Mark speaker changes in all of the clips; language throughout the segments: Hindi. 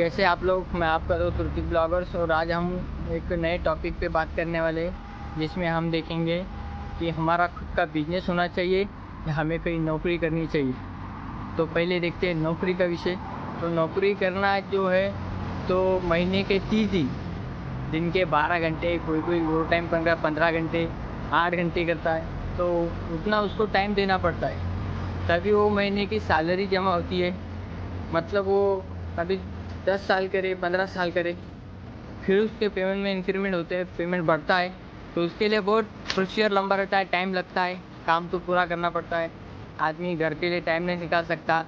Speaker 1: कैसे आप लोग। मैं आपका दोस्त तुर्की ब्लॉगर्स और आज हम एक नए टॉपिक पे बात करने वाले हैं जिसमें हम देखेंगे कि हमारा खुद का बिजनेस होना चाहिए या हमें कहीं नौकरी करनी चाहिए। तो पहले देखते हैं नौकरी का विषय। तो नौकरी करना जो है तो महीने के 30 दिन के 12 घंटे, कोई कोई ओवर टाइम 15 घंटे 8 घंटे करता है, तो उतना उसको टाइम देना पड़ता है तभी वो महीने की सैलरी जमा होती है। मतलब वो कभी 10 साल करे 15 साल करे, फिर उसके पेमेंट में इंक्रीमेंट होते हैं, पेमेंट बढ़ता है। तो उसके लिए बहुत प्रोसीजर लंबा रहता है, टाइम लगता है, काम तो पूरा करना पड़ता है। आदमी घर के लिए टाइम नहीं निकाल सकता।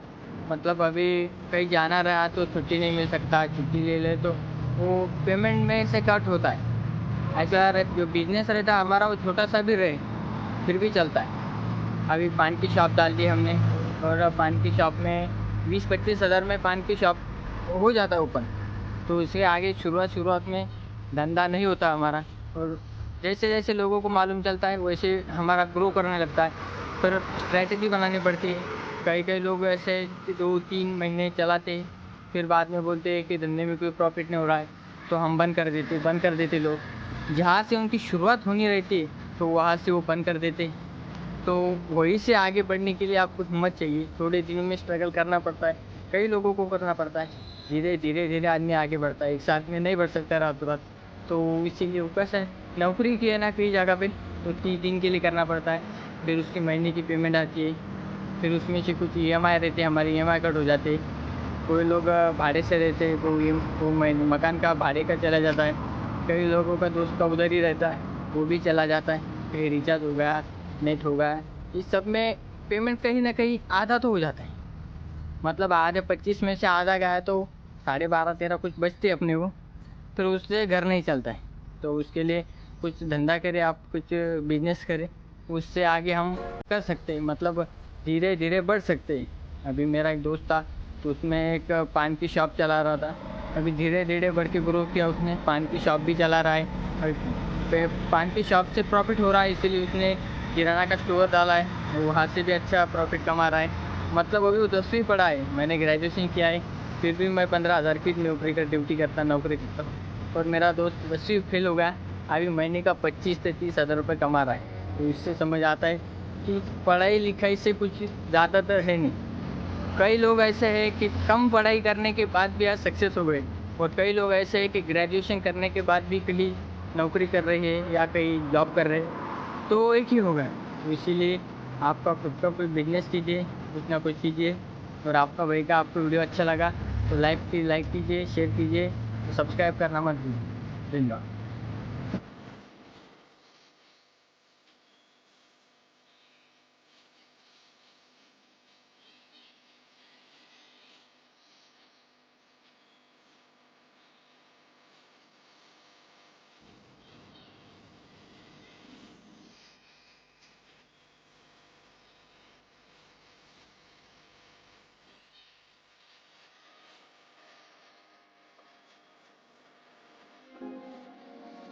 Speaker 1: मतलब अभी कहीं जाना रहा तो छुट्टी नहीं मिल सकता, छुट्टी ले ले तो वो पेमेंट में से कट होता है। ऐसा जो बिजनेस रहता है हमारा वो छोटा सा भी रहे फिर भी चलता है। अभी पान की शॉप डाल दी हमने और पान की शॉप में 20-25 हज़ार में पान की शॉप हो जाता है ओपन। तो इसके आगे शुरुआत में धंधा नहीं होता हमारा, और जैसे जैसे लोगों को मालूम चलता है वैसे हमारा ग्रो करने लगता है। पर स्ट्रैटेजी बनानी पड़ती है। कई लोग ऐसे 2-3 महीने चलाते हैं, फिर बाद में बोलते हैं कि धंधे में कोई प्रॉफिट नहीं हो रहा है, तो हम बंद कर देते लोग। जहाँ से उनकी शुरुआत होनी रहती है तो वहाँ से वो बंद कर देते। तो वहीं से आगे बढ़ने के लिए आपको हिम्मत चाहिए, थोड़े दिनों में स्ट्रगल करना पड़ता है, कई लोगों को करना पड़ता है। धीरे आदमी आगे बढ़ता है, एक साथ में नहीं बढ़ सकता रातों रात। तो इसीलिए ऊपर है नौकरी की है ना कई जगह पे, तो 30 दिन के लिए करना पड़ता है। फिर उसकी महीने की पेमेंट आती है, फिर उसमें से कुछ EMI रहते हैं, हमारी EMI कट हो जाते हैं। कोई लोग भाड़े से रहते हैं, वो मकान का भाड़े का चला जाता है। कई लोगों का दोस्त का उधर ही रहता है, वो भी चला जाता है। कहीं रिचार्ज हो गया, नेट हो गया, इस सब में पेमेंट कहीं ना कहीं आधा तो हो जाता है। मतलब आधे 25 में से आधा गया तो 12.5-13 कुछ बचते अपने को, फिर उससे घर नहीं चलता है। तो उसके लिए कुछ धंधा करें, आप कुछ बिजनेस करें, उससे आगे हम कर सकते हैं। मतलब धीरे धीरे बढ़ सकते हैं। अभी मेरा एक दोस्त था तो उसमें एक पान की शॉप चला रहा था, अभी धीरे धीरे बढ़ के ग्रो किया, उसने पान की शॉप भी चला रहा है और पान की शॉप से प्रॉफिट हो रहा है, इसीलिए उसने किराना का स्टोर डाला है, वहाँ से भी अच्छा प्रॉफिट कमा रहा है। मतलब अभी वो 10वीं पढ़ा है, मैंने ग्रेजुएशन किया है, फिर भी मैं 15,000 की नौकरी करता हूँ। और मेरा दोस्त 10वीं फेल हो गया, अभी महीने का 25 से 30 हज़ार रुपये कमा रहा है। तो इससे समझ आता है कि पढ़ाई लिखाई से कुछ ज़्यादातर है नहीं। कई लोग ऐसे हैं कि कम पढ़ाई करने के बाद भी आज सक्सेस हो गए, और कई लोग ऐसे हैं कि ग्रेजुएशन करने के बाद भी कहीं नौकरी कर रहे हैं या कहीं जॉब कर रहे हैं, तो एक ही होगा। तो इसीलिए आपका खुद का कोई बिजनेस कीजिए, कुछ ना कुछ कीजिए। और आपका भाई का आपको वीडियो अच्छा लगा तो लाइक कीजिए, शेयर कीजिए, सब्सक्राइब करना मत भूलिए। धन्यवाद।